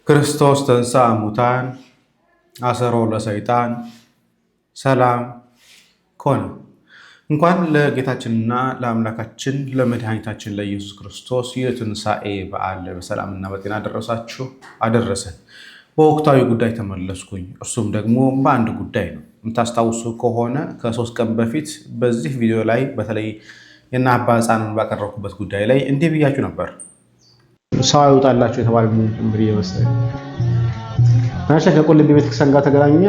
ክርስቶስ ተንሥአ እሙታን አሰሮ ለሰይጣን ሰላም ኮነ። እንኳን ለጌታችንና ለአምላካችን ለመድኃኒታችን ለኢየሱስ ክርስቶስ የትንሣኤ በዓል በሰላምና በጤና አደረሳችሁ አደረሰን። በወቅታዊ ጉዳይ ተመለስኩኝ። እርሱም ደግሞ በአንድ ጉዳይ ነው። የምታስታውሱ ከሆነ ከ3 ቀን በፊት በዚህ ቪዲዮ ላይ በተለይ የእነ አባ ሕፃንን ባቀረብኩበት ጉዳይ ላይ እንዲህ ብያችሁ ነበር። ሰው አይወጣላችሁ የተባለ ምንድን ይመስላል ናቸ ከቁልቢ ቤተክርስቲያን ጋር ተገናኘ።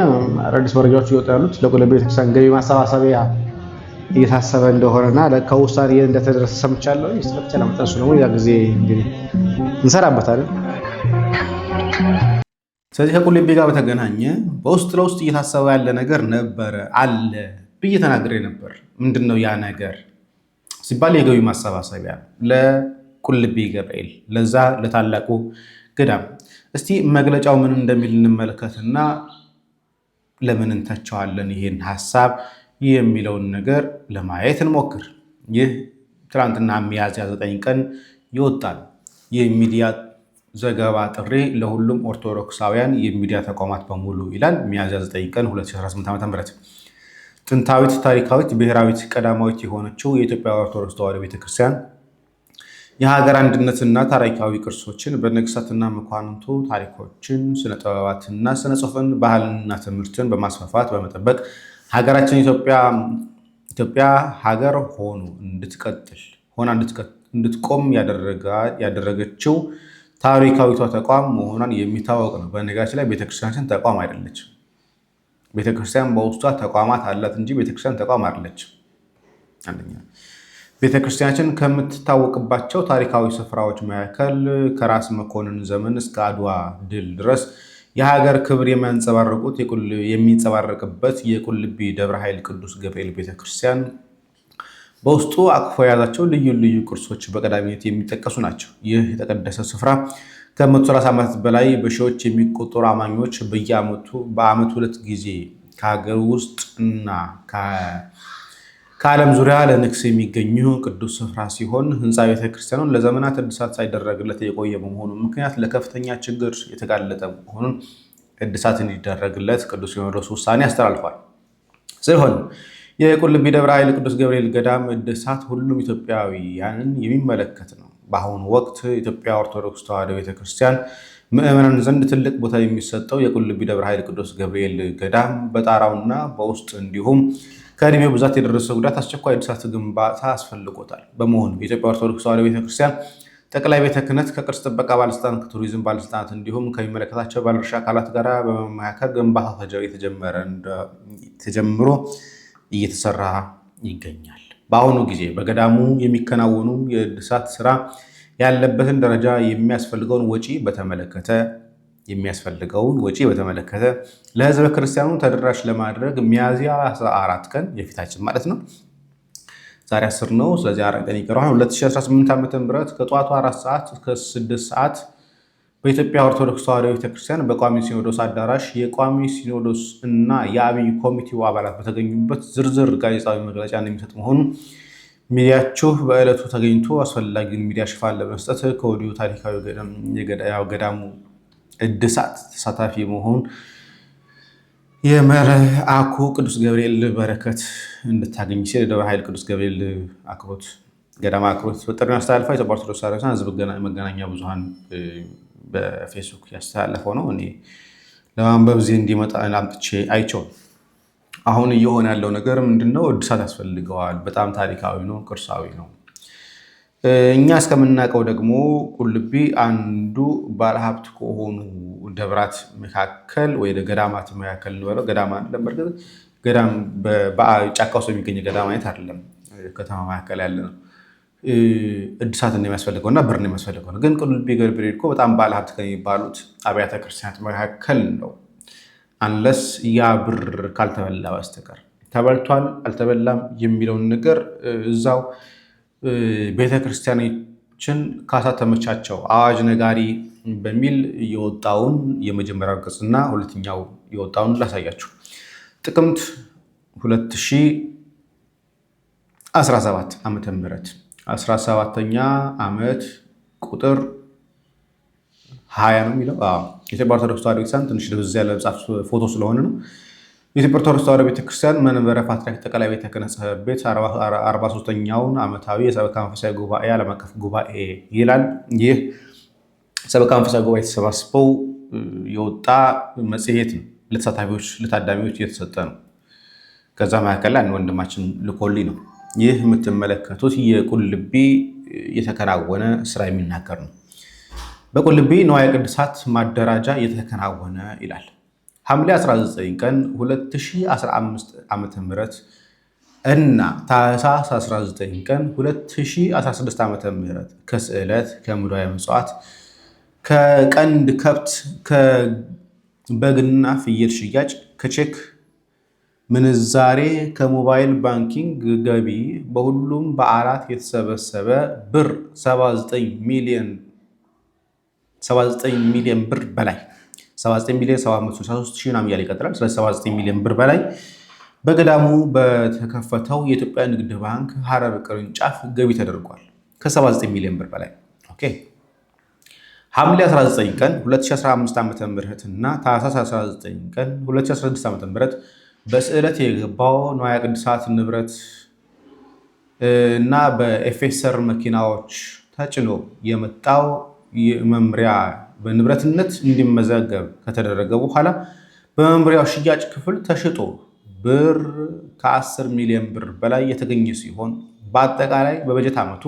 አዳዲስ መረጃዎች እየወጡ ያሉት ለቁልቢ ቤተክርስቲያን ገቢ ማሰባሰቢያ እየታሰበ እንደሆነና ከውሳኔ እንደተደረሰ ሰምቻለሁ። ይስተካከለ ለማጣሱ ነው ያ ጊዜ እንግዲህ እንሰራበታለን። ስለዚህ ከቁልቢ ጋር በተገናኘ በውስጥ ለውስጥ እየታሰበ ያለ ነገር ነበር አለ ብዬ ተናግሬ ነበር። ምንድነው ያ ነገር ሲባል የገቢ ማሰባሰቢያ ቁልቢ ገብርኤል ለዛ ለታላቁ ገዳም። እስቲ መግለጫው ምን እንደሚል እንመለከትና ለምን እንተቸዋለን ይሄን ሐሳብ የሚለውን ነገር ለማየት እንሞክር። ይህ ትናንትና ሚያዝያ 9 ቀን ይወጣል የሚዲያ ዘገባ ጥሪ ለሁሉም ኦርቶዶክሳውያን የሚዲያ ተቋማት በሙሉ ይላል። ሚያዝያ 9 ቀን 2018 ዓ.ም ጥንታዊት ታሪካዊት ብሔራዊት ቀዳማዊት የሆነችው የኢትዮጵያ ኦርቶዶክስ ተዋሕዶ ቤተክርስቲያን የሀገር አንድነትና ታሪካዊ ቅርሶችን በነገሥታትና መኳንንቱ ታሪኮችን፣ ስነ ጥበባትና ስነ ጽሑፍን፣ ባህልና ትምህርትን በማስፋፋት በመጠበቅ ሀገራችን ኢትዮጵያ ሀገር ሆና እንድትቆም ያደረገችው ታሪካዊቷ ተቋም መሆኗን የሚታወቅ ነው። በነገራችን ላይ ቤተክርስቲያናችን ተቋም አይደለችም። ቤተክርስቲያን በውስጧ ተቋማት አላት እንጂ ቤተክርስቲያን ተቋም አይደለችም። አንደኛ ቤተክርስቲያናችን ከምትታወቅባቸው ታሪካዊ ስፍራዎች መካከል ከራስ መኮንን ዘመን እስከ አድዋ ድል ድረስ የሀገር ክብር የሚንጸባረቅበት የቁልቢ ደብረ ኃይል ቅዱስ ገብርኤል ቤተክርስቲያን በውስጡ አቅፎ የያዛቸው ልዩ ልዩ ቅርሶች በቀዳሚነት የሚጠቀሱ ናቸው። ይህ የተቀደሰ ስፍራ ከ130 ዓመታት በላይ በሺዎች የሚቆጠሩ አማኞች በዓመት 2 ጊዜ ከሀገር ውስጥ እና ከዓለም ዙሪያ ለንግስ የሚገኙ ቅዱስ ስፍራ ሲሆን ህንፃ ቤተክርስቲያኑን ለዘመናት እድሳት ሳይደረግለት የቆየ በመሆኑ ምክንያት ለከፍተኛ ችግር የተጋለጠ መሆኑን እድሳት እንዲደረግለት ቅዱስ ሲኖዶስ ውሳኔ አስተላልፏል። ስለሆነ የቁልቢ ደብረ ኃይል ቅዱስ ገብርኤል ገዳም እድሳት ሁሉም ኢትዮጵያውያንን የሚመለከት ነው። በአሁኑ ወቅት ኢትዮጵያ ኦርቶዶክስ ተዋሕዶ ቤተክርስቲያን ምዕመናን ዘንድ ትልቅ ቦታ የሚሰጠው የቁልቢ ደብረ ኃይል ቅዱስ ገብርኤል ገዳም በጣራውና በውስጥ እንዲሁም ከዕድሜው ብዛት የደረሰ ጉዳት አስቸኳይ እድሳት ግንባታ አስፈልጎታል። በመሆኑ የኢትዮጵያ ኦርቶዶክስ ተዋሕዶ ቤተክርስቲያን ጠቅላይ ቤተ ክህነት ከቅርስ ጥበቃ ባለስልጣን፣ ከቱሪዝም ባለስልጣናት እንዲሁም ከሚመለከታቸው ባለድርሻ አካላት ጋር በመመካከር ግንባታ ተጀምሮ እየተሰራ ይገኛል። በአሁኑ ጊዜ በገዳሙ የሚከናወኑ የእድሳት ስራ ያለበትን ደረጃ የሚያስፈልገውን ወጪ በተመለከተ ለሕዝበ ክርስቲያኑ ተደራሽ ለማድረግ ሚያዝያ 14 ቀን የፊታችን ማለት ነው ዛሬ 10 ነው። ስለዚህ 4 ቀን ይቀረዋል። 2018 ዓ.ም ከጠዋቱ 4 ሰዓት እስከ 6 ሰዓት በኢትዮጵያ ኦርቶዶክስ ተዋሕዶ ቤተክርስቲያን በቋሚ ሲኖዶስ አዳራሽ የቋሚ ሲኖዶስ እና የአብይ ኮሚቴው አባላት በተገኙበት ዝርዝር ጋዜጣዊ መግለጫ እንደሚሰጥ መሆኑን ሚዲያችሁ በዕለቱ ተገኝቶ አስፈላጊውን ሚዲያ ሽፋን ለመስጠት ከወዲሁ ታሪካዊ ገዳሙ እድሳት ተሳታፊ መሆን የመልአኩ ቅዱስ ገብርኤል በረከት እንድታገኝ ሲል የደብረ ኃይል ቅዱስ ገብርኤል ገዳም አክብሮት ጥሪውን አስተላልፏል። የኢትዮጵያ ኦርቶዶክስ ተዋሕዶ ሕዝብ መገናኛ ብዙኃን በፌስቡክ ያስተላለፈው ነው። እኔ ለማንበብ ዚህ እንዲመጣ አምጥቼ አይቼው አሁን እየሆነ ያለው ነገር ምንድነው? እድሳት ያስፈልገዋል። በጣም ታሪካዊ ነው፣ ቅርሳዊ ነው። እኛ እስከምናውቀው ደግሞ ቁልቢ አንዱ ባለሀብት ከሆኑ ደብራት መካከል ወይ ገዳማት መካከል ነው። ገዳም አይደለም፣ በርግጥ ገዳም በጫካ ውስጥ የሚገኝ ገዳም አይነት አይደለም፣ ከተማ መካከል ያለ ነው። እድሳት እንደሚያስፈልገውና ብር እንደሚያስፈልገው ነው። ግን ቁልቢ ገብርኤል እኮ በጣም ባለሀብት ከሚባሉት አብያተ ክርስቲያናት መካከል ነው። አንለስ ያ ብር ካልተበላ በስተቀር ተበልቷል አልተበላም የሚለውን ነገር እዛው ቤተክርስቲያኖችን ካሳተመቻቸው አዋጅ ነጋሪ በሚል የወጣውን የመጀመሪያው ገጽና ሁለተኛው የወጣውን ላሳያችሁ። ጥቅምት 2017 ዓ.ም 17ኛ ዓመት ቁጥር 20 ነው የሚለው። የኢትዮጵያ ኦርቶዶክስ ተዋሕዶ ቤተክርስቲያን ትንሽ ድብዝ ያለ መጽሐፍ ፎቶ ስለሆነ ነው። የኢትዮጵያ ኦርቶዶክስ ተዋሕዶ ቤተክርስቲያን መንበረ ፓትርያርክ ጠቅላይ ቤተ ክህነት ጽሕፈት ቤት 43ኛውን ዓመታዊ የሰበካ መንፈሳዊ ጉባኤ ዓለም አቀፍ ጉባኤ ይላል። ይህ ሰበካ መንፈሳዊ ጉባኤ ተሰባስበው የወጣ መጽሔት ነው። ለተሳታፊዎች ለታዳሚዎች እየተሰጠ ነው። ከዛ መካከል አንድ ወንድማችን ልኮልኝ ነው። ይህ የምትመለከቱት የቁልቢ የተከናወነ ስራ የሚናገር ነው። በቁልቢ ንዋየ ቅድሳት ማደራጃ የተከናወነ ይላል። ሐምሌ 19 ቀን 2015 ዓ.ም እና ታኅሳስ 19 ቀን 2016 ዓ.ም ከስዕለት ከሙዳየ ምጽዋት ከቀንድ ከብት ከበግና ፍየል ሽያጭ ከቼክ ምንዛሬ ከሞባይል ባንኪንግ ገቢ በሁሉም በዓላት የተሰበሰበ ብር 79 ሚሊዮን ብር በላይ 79 ሚሊዮን 763 ሺህ ምናምን እያለ ይቀጥላል። ስለዚህ 79 ሚሊዮን ብር በላይ በገዳሙ በተከፈተው የኢትዮጵያ ንግድ ባንክ ሐረር ቅርንጫፍ ገቢ ተደርጓል። ከ79 ሚሊዮን ብር በላይ ኦኬ። ሐምሌ 19 ቀን 2015 ዓ.ም እና ታኅሳስ 19 ቀን 2016 ዓ.ም በስዕለት የገባው ንዋየ ቅድሳት ንብረት እና በኤፌሰር መኪናዎች ተጭኖ የመጣው መምሪያ በንብረትነት እንዲመዘገብ ከተደረገ በኋላ በመምሪያው ሽያጭ ክፍል ተሽጦ ብር ከ10 ሚሊዮን ብር በላይ የተገኘ ሲሆን በአጠቃላይ በበጀት ዓመቱ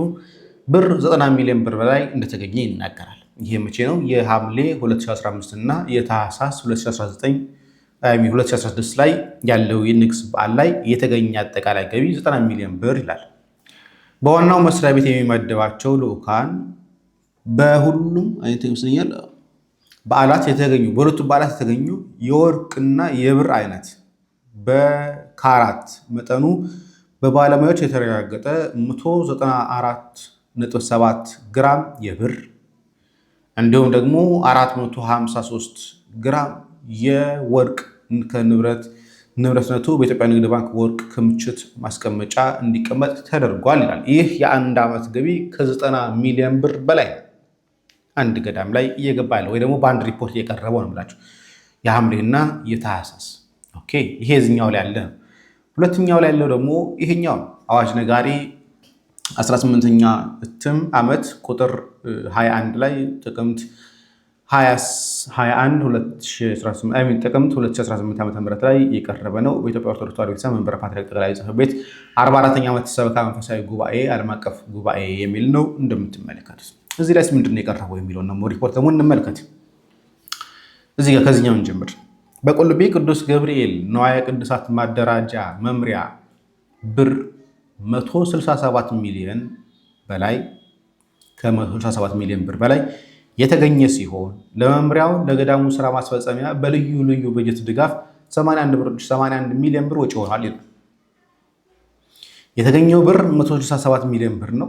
ብር 90 ሚሊዮን ብር በላይ እንደተገኘ ይናገራል። ይህ መቼ ነው? የሐምሌ 2015 እና የታኅሳስ 2016 ላይ ያለው የንግስ በዓል ላይ የተገኘ አጠቃላይ ገቢ 90 ሚሊዮን ብር ይላል። በዋናው መስሪያ ቤት የሚመደባቸው ልዑካን በሁሉም አይነት ይመስለኛል በዓላት የተገኙ በሁለቱም በዓላት የተገኙ የወርቅና የብር አይነት በካራት መጠኑ በባለሙያዎች የተረጋገጠ 194.7 ግራም የብር እንዲሁም ደግሞ 453 ግራም የወርቅ ከንብረትነቱ በኢትዮጵያ ንግድ ባንክ ወርቅ ክምችት ማስቀመጫ እንዲቀመጥ ተደርጓል ይላል። ይህ የአንድ ዓመት ገቢ ከ90 ሚሊዮን ብር በላይ አንድ ገዳም ላይ እየገባ ያለው ወይ ደግሞ በአንድ ሪፖርት እየቀረበው ነው ብላችሁ የሐምሌና የታኅሳስ ኦኬ። ይሄ እዚኛው ላይ ያለ ነው። ሁለተኛው ላይ ያለው ደግሞ ይሄኛው አዋጅ ነጋሪ 18ኛ እትም ዓመት ቁጥር 21 ላይ ጥቅምት 2018 ዓ.ም ላይ የቀረበ ነው። በኢትዮጵያ ኦርቶዶክስ ተዋሕዶ ቤተክርስቲያን መንበረ ፓትርያርክ ጠቅላይ ጽሕፈት ቤት 44ኛ ዓመት ሰበካ መንፈሳዊ ጉባኤ ዓለም አቀፍ ጉባኤ የሚል ነው። እንደምትመለከቱት እዚህ ላይ ምንድን ነው የቀረበው የሚለውን ደግሞ ሪፖርት ደግሞ እንመልከት። እዚህ ጋር ከዚህኛው እንጀምር። በቁልቢ ቅዱስ ገብርኤል ንዋየ ቅድሳት ማደራጃ መምሪያ ብር 167 ሚሊዮን በላይ ከ167 ሚሊዮን ብር በላይ የተገኘ ሲሆን ለመምሪያው ለገዳሙ ስራ ማስፈጸሚያ በልዩ ልዩ በጀት ድጋፍ 81 ሚሊዮን ብር ወጪ ሆኗል ይላል። የተገኘው ብር 167 ሚሊዮን ብር ነው።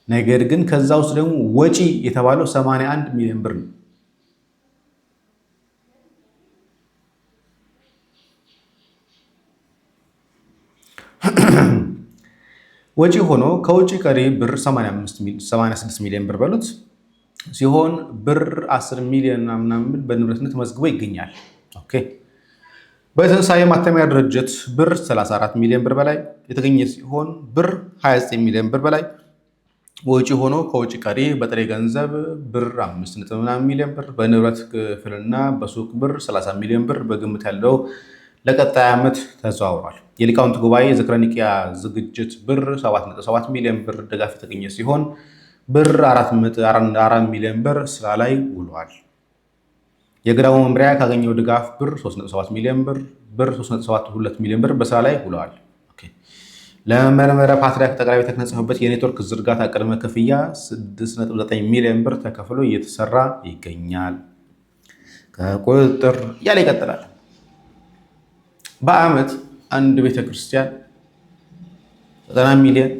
ነገር ግን ከዛ ውስጥ ደግሞ ወጪ የተባለው 81 ሚሊዮን ብር ነው። ወጪ ሆኖ ከውጪ ቀሪ ብር 86 ሚሊዮን ብር በሉት ሲሆን ብር 10 ሚሊዮን ምናምን በንብረትነት መዝግቦ ይገኛል። ኦኬ። በትንሳኤ ማተሚያ ድርጅት ብር 34 ሚሊዮን ብር በላይ የተገኘ ሲሆን ብር 29 ሚሊዮን ብር በላይ ወጪ ሆኖ ከውጪ ቀሪ በጥሬ ገንዘብ ብር 5.9 ሚሊዮን ብር በንብረት ክፍልና በሱቅ ብር 30 ሚሊዮን ብር በግምት ያለው ለቀጣይ ዓመት ተዘዋውሯል። የሊቃውንት ጉባኤ ዝክረ ኒቅያ ዝግጅት ብር 7.7 ሚሊዮን ብር ድጋፍ የተገኘ ሲሆን ብር 4 ሚሊዮን ብር ስራ ላይ ውሏል። የገዳሙ መምሪያ ካገኘው ድጋፍ ብር 3.7 ሚሊዮን ብር 3.72 ሚሊዮን ብር በስራ ላይ ውለዋል። ለመንበረ ፓትርያርክ ጠቅላይ ቤተ ክህነት ጽሕፈት ቤት የኔትወርክ ዝርጋታ ቅድመ ክፍያ 6.9 ሚሊዮን ብር ተከፍሎ እየተሰራ ይገኛል። ከቁጥጥር ያለ ይቀጥላል። በዓመት አንድ ቤተክርስቲያን 90 ሚሊዮን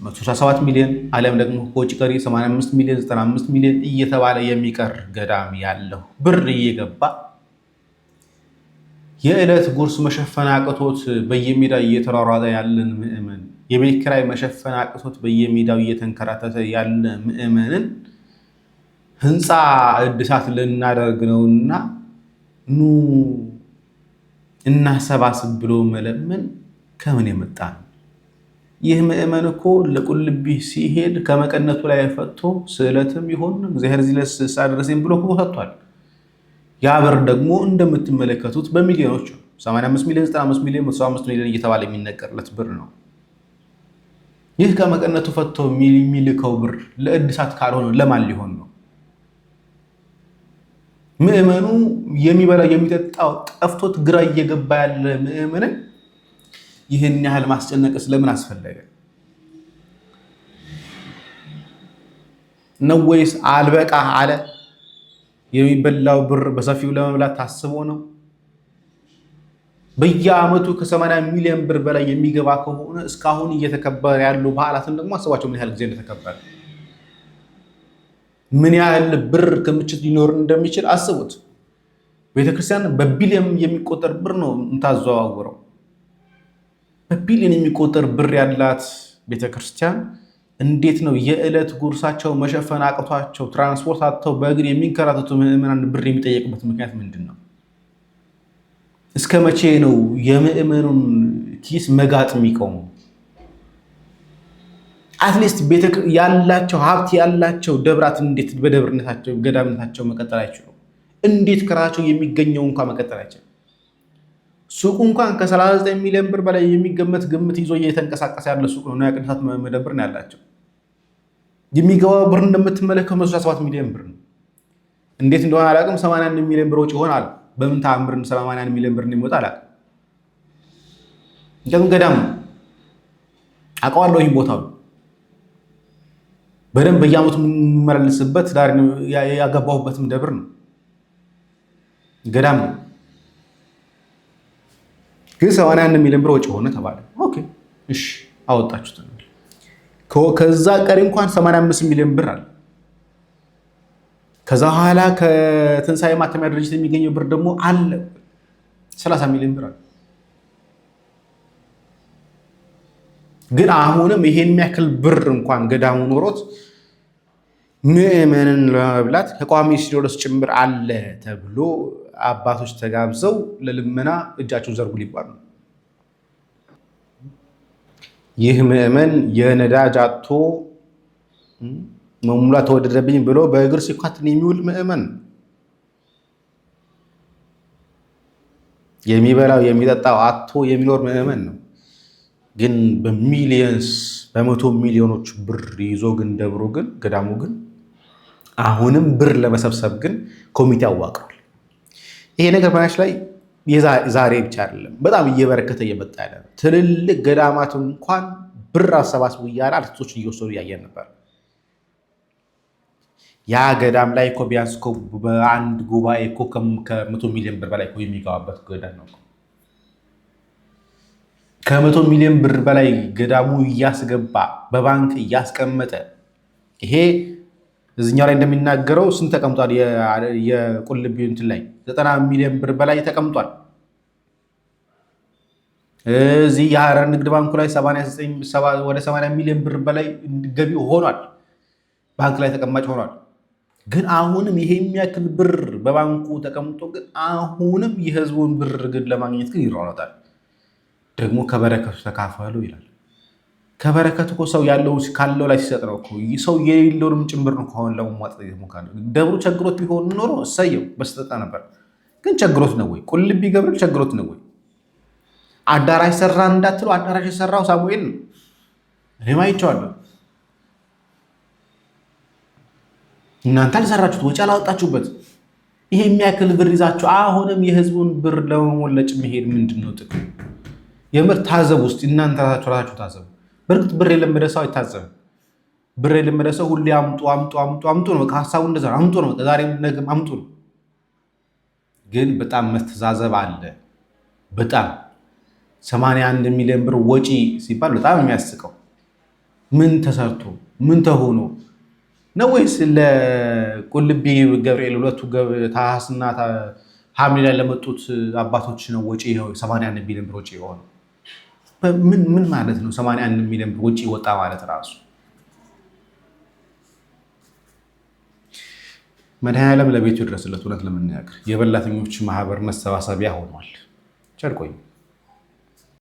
117 ሚሊዮን አሊያም ደግሞ ከውጭ ቀሪ 85 ሚሊዮን 95 ሚሊዮን እየተባለ የሚቀር ገዳም ያለው ብር እየገባ የዕለት ጉርስ መሸፈን አቅቶት በየሜዳው እየተሯሯጠ ያለን ምዕመን፣ የቤት ኪራይ መሸፈን አቅቶት በየሜዳው እየተንከራተተ ያለ ምዕመንን ህንፃ እድሳት ልናደርግ ነውና ኑ እናሰባስብ ብሎ መለመን ከምን የመጣ ነው? ይህ ምእመን እኮ ለቁልቢ ሲሄድ ከመቀነቱ ላይ ፈቶ ስዕለትም ይሆን እግዚአብሔር ዚለስ ሳድረሰኝ ብሎ እኮ ሰጥቷል። ያ ብር ደግሞ እንደምትመለከቱት በሚሊዮኖች 85 ሚሊዮን፣ 95 ሚሊዮን፣ 105 ሚሊዮን እየተባለ የሚነገርለት ብር ነው። ይህ ከመቀነቱ ፈቶ የሚልከው ብር ለእድሳት ካልሆነ ለማን ሊሆን ነው? ምእመኑ የሚበላው የሚጠጣው ጠፍቶት ግራ እየገባ ያለ ምእመንን ይህን ያህል ማስጨነቅ ስለምን አስፈለገ ነው? ወይስ አልበቃ አለ? የሚበላው ብር በሰፊው ለመብላት ታስቦ ነው? በየዓመቱ ከ80 ሚሊዮን ብር በላይ የሚገባ ከሆነ እስካሁን እየተከበረ ያሉ በዓላትን ደግሞ አስባቸው ምን ያህል ጊዜ እንደተከበረ፣ ምን ያህል ብር ክምችት ሊኖር እንደሚችል አስቡት። ቤተክርስቲያን በቢሊየን የሚቆጠር ብር ነው የምታዘዋውረው። በቢሊየን የሚቆጠር ብር ያላት ቤተክርስቲያን እንዴት ነው የዕለት ጉርሳቸው መሸፈን አቅቷቸው ትራንስፖርት አጥተው በእግር የሚንከራተቱ ምዕመናን ብር የሚጠየቅበት ምክንያት ምንድን ነው? እስከ መቼ ነው የምዕመኑን ኪስ መጋጥ የሚቆመው? አትሊስት ያላቸው ሀብት ያላቸው ደብራት እንዴት በደብርነታቸው ገዳምነታቸው መቀጠል አይችሉም? እንዴት ከራቸው የሚገኘው እንኳን መቀጠል አይችልም? ሱቁ እንኳን ከ39 ሚሊዮን ብር በላይ የሚገመት ግምት ይዞ እየተንቀሳቀሰ ያለ ሱቅ ነው። ንዋየ ቅድሳት መደብር ነው ያላቸው። የሚገባው ብር እንደምትመለከቱ 117 ሚሊዮን ብር ነው። እንዴት እንደሆነ አላውቅም። 81 ሚሊዮን ብር ወጪ ይሆናል። በምን ተአምር 81 ሚሊዮን ብር እንደሚወጣ አላውቅም። እንግዲህ ገዳም ነው አውቀዋለሁ። ይህ ቦታው በደንብ በየዓመቱ የምመላለስበት ዳር ያገባሁበትም ደብር ነው፣ ገዳም ነው። ግን 81 ሚሊዮን ብር ወጪ ሆነ ተባለ። ኦኬ እሺ አወጣችሁት። ከዛ ቀሪ እንኳን 85 ሚሊዮን ብር አለ። ከዛ በኋላ ከትንሣኤ ማተሚያ ድርጅት የሚገኘው ብር ደግሞ አለ 30 ሚሊዮን ብር አለ። ግን አሁንም ይሄን የሚያክል ብር እንኳን ገዳሙ ኖሮት ምዕመንን ለመብላት ከቋሚ ሲኖዶስ ጭምር አለ ተብሎ አባቶች ተጋብዘው ለልመና እጃቸውን ዘርጉ ሊባል ነው። ይህ ምዕመን የነዳጅ አጥቶ መሙላት ተወደደብኝ ብሎ በእግር ሲኳትን የሚውል ምዕመን፣ የሚበላው የሚጠጣው አጥቶ የሚኖር ምዕመን ነው። ግን በሚሊየንስ በመቶ ሚሊዮኖች ብር ይዞ ግን ደብሮ ግን ገዳሙ ግን አሁንም ብር ለመሰብሰብ ግን ኮሚቴ አዋቅሯል። ይሄ ነገር በናች ላይ ዛሬ ብቻ አይደለም፣ በጣም እየበረከተ እየመጣ ያለ ነው። ትልልቅ ገዳማት እንኳን ብር አሰባስቡ እያለ አርቲስቶች እየወሰዱ እያየን ነበር። ያ ገዳም ላይ እኮ ቢያንስ እኮ በአንድ ጉባኤ እኮ ከ100 ሚሊዮን ብር በላይ የሚገባበት ገዳም ነው። ከ100 ሚሊዮን ብር በላይ ገዳሙ እያስገባ በባንክ እያስቀመጠ፣ ይሄ እዚኛው ላይ እንደሚናገረው ስንት ተቀምጧል? የቁልቢ እንትን ላይ 90 ሚሊዮን ብር በላይ ተቀምጧል። እዚህ የሐረር ንግድ ባንኩ ላይ ወደ 80 ሚሊዮን ብር በላይ ገቢ ሆኗል። ባንክ ላይ ተቀማጭ ሆኗል። ግን አሁንም ይሄ የሚያክል ብር በባንኩ ተቀምጦ ግን አሁንም የህዝቡን ብር ግን ለማግኘት ግን ይሯሯጣል። ደግሞ ከበረከቱ ተካፈሉ ይላል። ከበረከቱ እኮ ሰው ያለው ካለው ላይ ሲሰጥ ነው እኮ። ሰው የሌለውንም ጭምር ነው ከሆነ ለመሟጥ ይሞካል። ደብሩ ቸግሮት ቢሆን ኖሮ እሰየው በስተጣ ነበር። ግን ቸግሮት ነው ወይ? ቁልቢ ገብርኤል ቸግሮት ነው ወይ? አዳራሽ ሰራ እንዳትሉ፣ አዳራሽ የሰራው ሳሙኤል ነው። እኔም አይቼዋለሁ። እናንተ አልሰራችሁት፣ ወጪ አላወጣችሁበት። ይሄ የሚያክል ብር ይዛችሁ አሁንም የህዝቡን ብር ለመሞለጭ መሄድ ምንድን ነው ጥቅም? የምር ታዘቡ ውስጥ እናንተ ራሳችሁ ታዘቡ። በእርግጥ ብር የለመደ ሰው አይታዘብም። ብር የለመደ ሰው ሁሌ አምጡ አምጡ አምጡ አምጡ ነው። ሀሳቡ እንደዛ ነው። አምጡ ነው፣ ዛሬም ነገም አምጡ ነው። ግን በጣም መስተዛዘብ አለ። በጣም 81 ሚሊዮን ብር ወጪ ሲባል በጣም የሚያስቀው ምን ተሰርቶ ምን ተሆኖ ነው? ወይስ ለቁልቢ ገብርኤል ሁለቱ ታህሳስና ሐምሌ ላይ ለመጡት አባቶች ነው ወጪ 81 ሚሊዮን ብር ወጪ የሆነው? ምን ማለት ነው? 81 ሚሊዮን ብር ወጪ ወጣ ማለት ራሱ መድኃኔዓለም ለቤቱ ይድረስለት። እውነት ለመናገር የበላተኞች ማህበር መሰባሰቢያ ሆኗል። ቸር ቆዩ።